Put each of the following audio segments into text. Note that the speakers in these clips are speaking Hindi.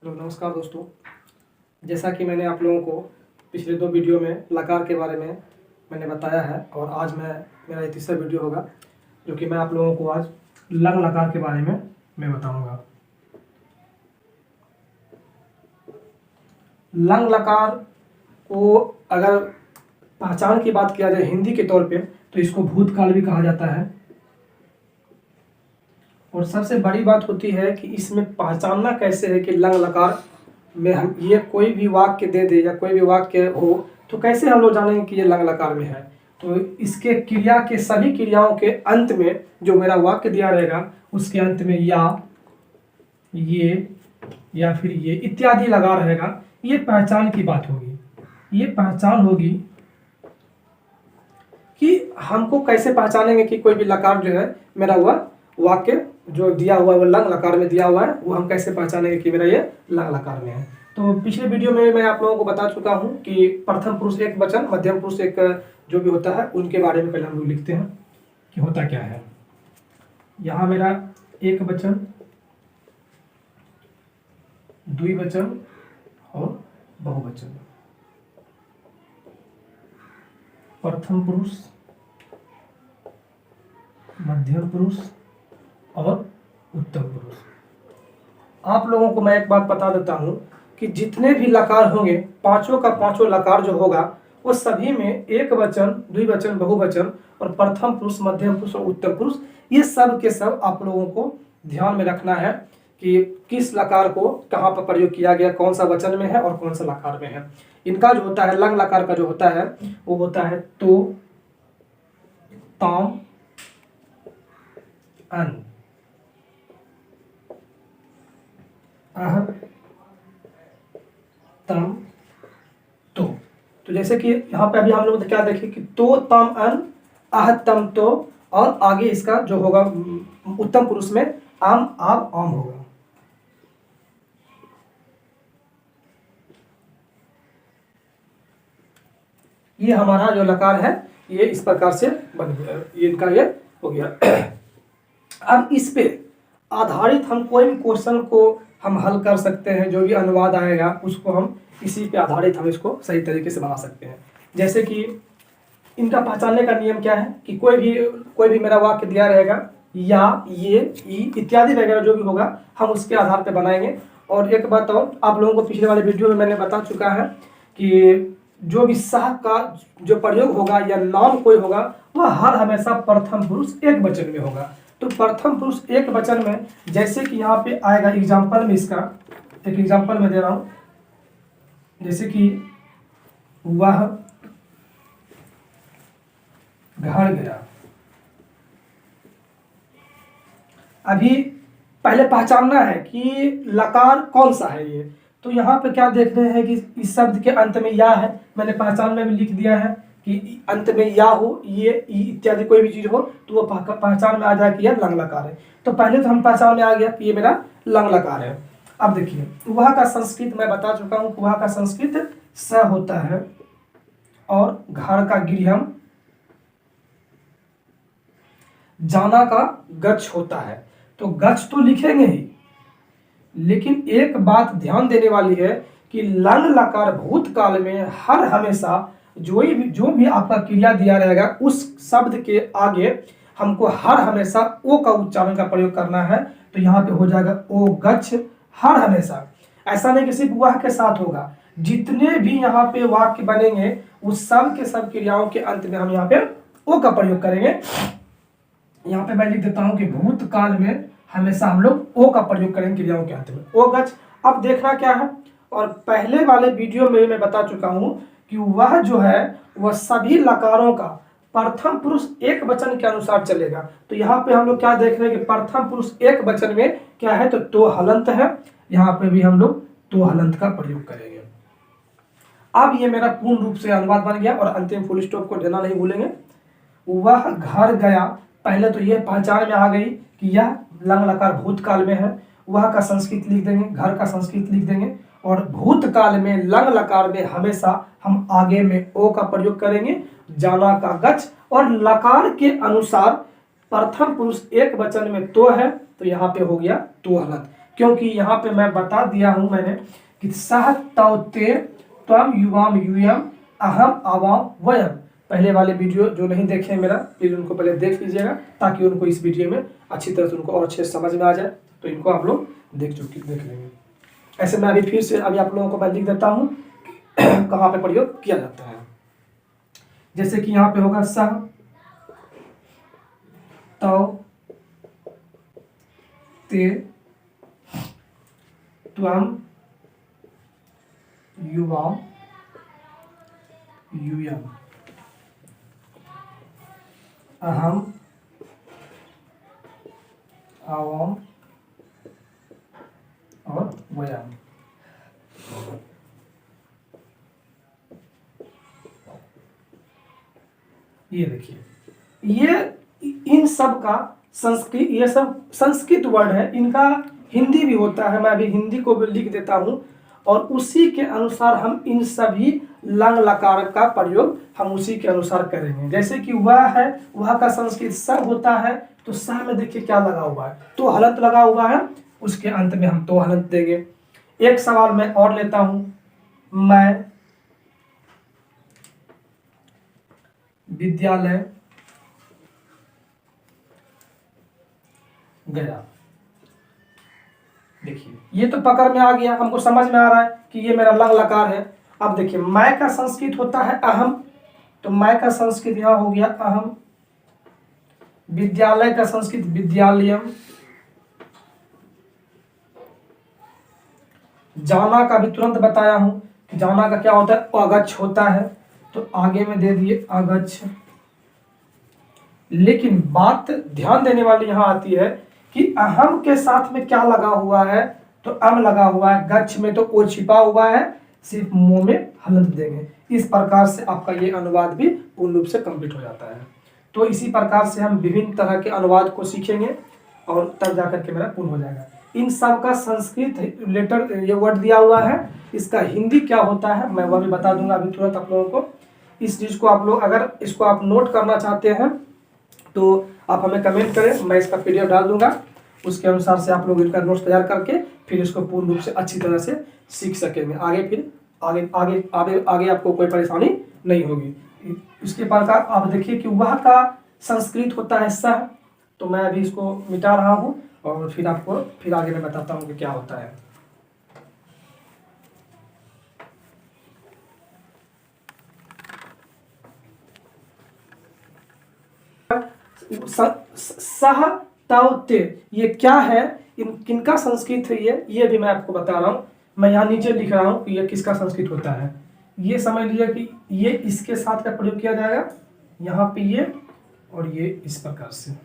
हेलो नमस्कार दोस्तों। जैसा कि मैंने आप लोगों को पिछले 2 वीडियो में लकार के बारे में मैंने बताया है और आज मेरा ये तीसरा वीडियो होगा जो कि मैं आप लोगों को आज लंग लकार के बारे में मैं बताऊंगा। लंग लकार को अगर पहचान की बात किया जाए हिंदी के तौर पे तो इसको भूतकाल भी कहा जाता है और सबसे बड़ी बात होती है कि इसमें पहचानना कैसे है कि लंग लकार में हम ये कोई भी वाक्य दे दे या कोई भी वाक्य हो तो कैसे हम लोग जानेंगे कि ये लंग लकार में है। तो इसके क्रिया के सभी क्रियाओं के अंत में जो मेरा वाक्य दिया रहेगा उसके अंत में ये या फिर ये इत्यादि लगा रहेगा। ये पहचान की बात होगी। ये पहचान होगी कि हमको कैसे पहचानेंगे कि कोई भी लकार जो है मेरा हुआ वाक्य जो दिया हुआ है वो लंग लकार में दिया हुआ है, वो हम कैसे पहचानेंगे कि मेरा ये लंग लकार में है। तो पिछले वीडियो में मैं आप लोगों को बता चुका हूं कि प्रथम पुरुष एक वचन, मध्यम पुरुष एक जो भी होता है उनके बारे में पहले हम लोग लिखते हैं कि होता क्या है। यहाँ मेरा एक वचन, द्विवचन और बहुवचन। प्रथम पुरुष, मध्यम पुरुष और उत्तम पुरुष। आप लोगों को मैं एक बात बता देता हूं कि जितने भी लकार होंगे पांचों का पांचों लकार जो होगा वो सभी में एक वचन, द्विवचन, बहुवचन और प्रथम पुरुष, मध्यम पुरुष और उत्तम पुरुष, ये सब के सब आप लोगों को ध्यान में रखना है कि किस लकार को कहाँ पर प्रयोग किया गया, कौन सा वचन में है और कौन सा लकार में है। इनका जो होता है लंग लकार का जो होता है वो होता है तो, ताम, अन, अह, तम, तो जैसे कि यहाँ पे अभी हम लोग क्या देखें कि तो, तम, अन, अह, तम, तो और आगे इसका जो होगा उत्तम पुरुष में आम, आप, आम होगा। ये हमारा जो लकार है ये इस प्रकार से बन गया, ये इनका ये हो गया। अब इस पे आधारित हम कोई भी क्वेश्चन को हम हल कर सकते हैं, जो भी अनुवाद आएगा उसको हम इसी पे आधारित हम इसको सही तरीके से बना सकते हैं। जैसे कि इनका पहचानने का नियम क्या है कि कोई भी मेरा वाक्य दिया रहेगा या, ये, ई इत्यादि वगैरह जो भी होगा हम उसके आधार पे बनाएंगे। और एक बात और आप लोगों को पिछले वाले वीडियो में मैंने बता चुका है कि जो भी सह का जो प्रयोग होगा या नाम कोई होगा वह हर हमेशा प्रथम पुरुष एक वचन में होगा। तो प्रथम पुरुष एक वचन में जैसे कि यहाँ पे आएगा एग्जाम्पल में, इसका एक एग्जाम्पल में दे रहा हूं, जैसे कि वह घर गया। अभी पहले पहचानना है कि लकार कौन सा है ये। तो यहाँ पे क्या देख रहे हैं कि इस शब्द के अंत में या है, मैंने पहचान में भी लिख दिया है कि अंत में या हो, ये इत्यादि कोई भी चीज हो तो वो पहचान में आ जाए कि यह लंग लकार है। तो पहले तो हम पहचान में आ गया कि ये मेरा लंग लकार है। अब देखिए वह का संस्कृत मैं बता चुका हूं, वह का संस्कृत स होता है और घर का गृहम, जाना का गच्छ होता है। तो गच्छ तो लिखेंगे ही, लेकिन एक बात ध्यान देने वाली है कि लंग लकार भूतकाल में हर हमेशा जो भी आपका क्रिया दिया रहेगा उस शब्द के आगे हमको हर हमेशा ओ का उच्चारण का प्रयोग करना है। तो यहाँ पे हो जाएगा ओ गच्छ हर हमेशा। ऐसा नहीं कि सिर्फ वह के साथ होगा, जितने भी यहाँ पे वाक्य बनेंगे उस सब के सब क्रियाओं के अंत में हम यहाँ पे ओ का प्रयोग करेंगे। यहाँ पे मैं लिख देता हूं कि भूतकाल में हमेशा हम लोग ओ का प्रयोग करेंगे क्रियाओं के अंत में, ओ गच्छ। अब देखना क्या है, और पहले वाले वीडियो में मैं बता चुका हूं कि वह जो है वह सभी लकारों का प्रथम पुरुष एक वचन के अनुसार चलेगा। तो यहाँ पे हम लोग क्या देख रहे हैं कि प्रथम पुरुष एक वचन में क्या है तो हलंत है, यहाँ पे भी हम लोग तो हलंत का प्रयोग करेंगे। अब ये मेरा पूर्ण रूप से अनुवाद बन गया और अंतिम फुल स्टॉप को देना नहीं भूलेंगे। वह घर गया, पहले तो यह पहचान में आ गई कि यह लंग लकार भूतकाल में है। वह का संस्कृत लिख देंगे, घर का संस्कृत लिख देंगे और भूतकाल में लंग लकार में हमेशा हम आगे में ओ का प्रयोग करेंगे, जाना का गच्छ, और लकार के अनुसार प्रथम पुरुष एक वचन में तो है तो यहाँ पे हो गया तो हलंत। क्योंकि यहाँ पे मैं बता दिया हूं मैंने कि सह तौ ते त्वम युवाम यूयम अहम आवाम वयम। पहले वाले वीडियो जो नहीं देखे मेरा, प्लीज उनको पहले देख लीजिएगा ताकि उनको इस वीडियो में अच्छी तरह से उनको और अच्छे से समझ में आ जाए। तो इनको आप लोग देख लेंगे। ऐसे मैं अभी फिर से अभी आप लोगों को मैं लिख देता हूँ कहाँ पे प्रयोग किया जाता है। जैसे कि यहाँ पे होगा सह तौ ते त्वम युवाम यूयम अहम आवाम और वयम। ये देखिए, ये इन सब का संस्कृत, ये सब संस्कृत वर्ड है, इनका हिंदी भी होता है। मैं अभी हिंदी को भी लिख देता हूं और उसी के अनुसार हम इन सभी लंग लकार का प्रयोग हम उसी के अनुसार करेंगे। जैसे कि वह है, वह का संस्कृत स होता है, तो स में देखिए क्या लगा हुआ है, तो हलंत लगा हुआ है, उसके अंत में हम तो हलंत देंगे। एक सवाल मैं और लेता हूं, मैं विद्यालय गया। देखिए ये तो पकड़ में आ गया, हमको समझ में आ रहा है कि ये मेरा लंग लकार है। अब देखिए मैं का संस्कृत होता है अहम, तो मैं का संस्कृत यहां हो गया अहम। विद्यालय का संस्कृत विद्यालयम। जाना का भी तुरंत बताया हूं कि जाना का क्या होता है, अगच्छ होता है, तो आगे में दे दिए अगच्छ। लेकिन बात ध्यान देने वाली यहां आती है कि अहम के साथ में क्या लगा हुआ है, तो अम लगा हुआ है, गच्छ में तो ओ छिपा हुआ है, सिर्फ मुंह में हलंत देंगे। इस प्रकार से आपका ये अनुवाद भी पूर्ण रूप से कंप्लीट हो जाता है। तो इसी प्रकार से हम विभिन्न तरह के अनुवाद को सीखेंगे और तब जाकर के मेरा पूर्ण हो जाएगा। इन सब का संस्कृत रिलेटेड ये वर्ड दिया हुआ है, इसका हिंदी क्या होता है मैं वह भी बता दूंगा अभी तुरंत आप लोगों को। इस चीज को आप लोग अगर इसको आप नोट करना चाहते हैं तो आप हमें कमेंट करें, मैं इसका पीडीएफ डाल दूंगा, उसके अनुसार से आप लोग इनका नोट्स तैयार करके फिर इसको पूर्ण रूप से अच्छी तरह से सीख सकेंगे। आगे फिर आगे आगे आगे आगे आपको कोई परेशानी नहीं होगी। इसके प्रकार आप देखिए कि वह का संस्कृत होता है सह, तो मैं अभी इसको मिटा रहा हूँ और फिर आपको फिर आगे मैं बताता हूँ कि क्या होता है। सह तौ ते ये क्या है, किनका संस्कृत है ये भी मैं आपको बता रहा हूँ। मैं यहाँ नीचे लिख रहा हूँ कि ये किसका संस्कृत होता है। ये समझ लीजिए कि ये इसके साथ का प्रयोग किया जाएगा, यहाँ पे ये और ये इस प्रकार से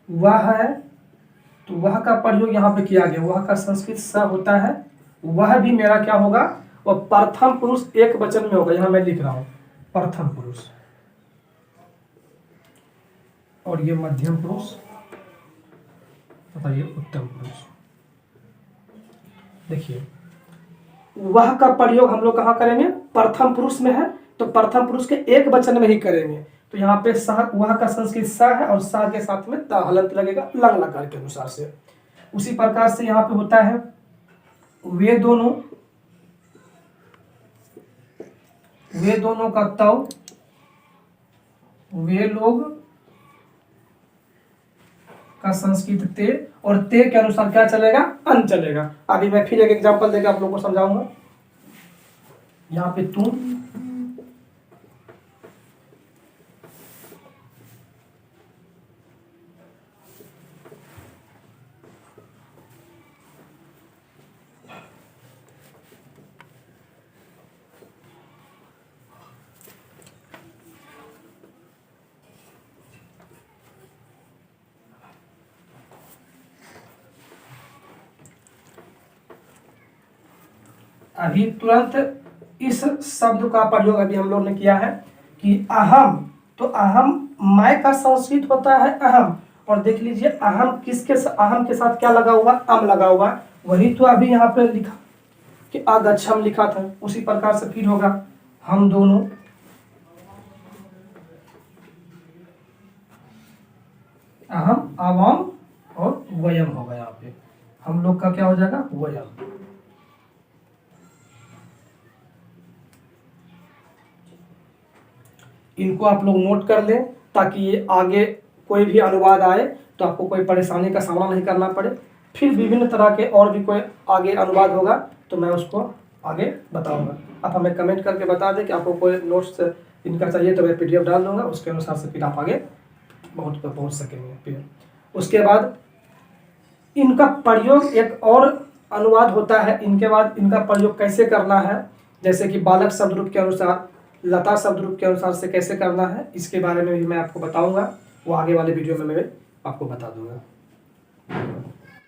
वह है, तो वह का प्रयोग यहाँ पे किया गया। वह का संस्कृत स होता है, वह भी मेरा क्या होगा, और प्रथम पुरुष एक वचन में होगा। यहाँ मैं लिख रहा हूँ प्रथम पुरुष, और ये मध्यम पुरुष तथा ये उत्तम पुरुष। देखिए वह का प्रयोग हम लोग कहाँ करेंगे, प्रथम पुरुष में है, तो प्रथम पुरुष के एक वचन में ही करेंगे। तो यहाँ पे सह, वह का संस्कृत स है और स के साथ में त हलंत लगेगा लंग लकार के अनुसार से। उसी प्रकार से यहाँ पे होता है वे दोनों का तव, वे लोग का संस्कृत ते, और ते के अनुसार क्या चलेगा, अन चलेगा। अभी मैं फिर एक एग्जांपल देकर आप लोगों को समझाऊंगा। यहाँ पे तुम, अभी तुरंत इस शब्द का प्रयोग अभी हम लोग ने किया है कि अहम, तो अहम मैं का संस्कृत होता है अहम, और देख लीजिए अहम किसके, अहम के साथ क्या लगा हुआ, अम लगा हुआ। वही तो अभी यहाँ पे लिखा कि अगच्छम लिखा था, उसी प्रकार से फिर होगा हम दोनों, अहम आवाम और वयम होगा यहाँ पे। हम लोग का क्या हो जाएगा, वयम। इनको आप लोग नोट कर लें ताकि ये आगे कोई भी अनुवाद आए तो आपको कोई परेशानी का सामना नहीं करना पड़े। फिर विभिन्न तरह के और भी कोई आगे अनुवाद होगा तो मैं उसको आगे बताऊंगा। आप हमें कमेंट करके बता दें कि आपको कोई नोट्स इनका चाहिए तो मैं PDF डाल दूंगा, उसके अनुसार से फिर आप आगे बहुत पर पहुँच सकेंगे। फिर उसके बाद इनका प्रयोग एक और अनुवाद होता है, इनके बाद इनका प्रयोग कैसे करना है, जैसे कि बालक शब्द रूप के अनुसार, लता शब्द रूप के अनुसार से कैसे करना है, इसके बारे में भी मैं आपको बताऊंगा। वो आगे वाले वीडियो में मैं आपको बता दूंगा।